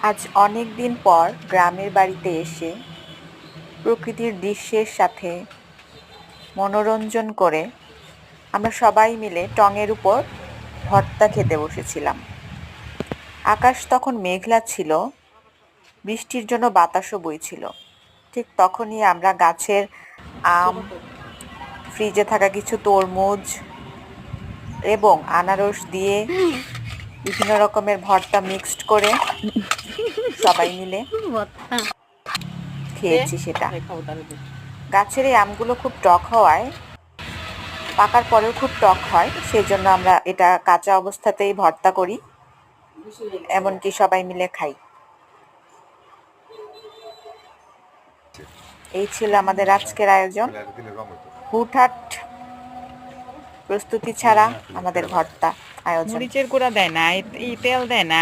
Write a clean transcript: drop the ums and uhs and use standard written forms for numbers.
আজ অনেক দিন পর গ্রামের বাড়িতে এসে প্রকৃতির দৃশ্যের সাথে মনোরঞ্জন করে আমরা সবাই মিলে টঙের উপর ভর্তা খেতে বসেছিলাম। আকাশ তখন মেঘলা ছিল, বৃষ্টির জন্য বাতাসও বইছিল। ঠিক তখনই আমরা গাছের আম, ফ্রিজে থাকা কিছু তরমুজ এবং আনারস দিয়ে বিভিন্ন রকমের ভর্তা মিক্সড করে সবাই মিলে খেয়েছি সেটা। গাছের এই আমগুলো খুব টক হওয়ায় পাকার পরেও খুব টক হয়, সেই জন্য আমরা এটা কাঁচা অবস্থাতেই ভর্তা করি, এমনকি সবাই মিলে খাই। এই ছিল আমাদের আজকের আয়োজন। হুটহাট প্রস্তুতি ছাড়া আমাদের ভর্তা আয়োজন। মরিচের গুঁড়া দেয় না, এই তেল দেয় না।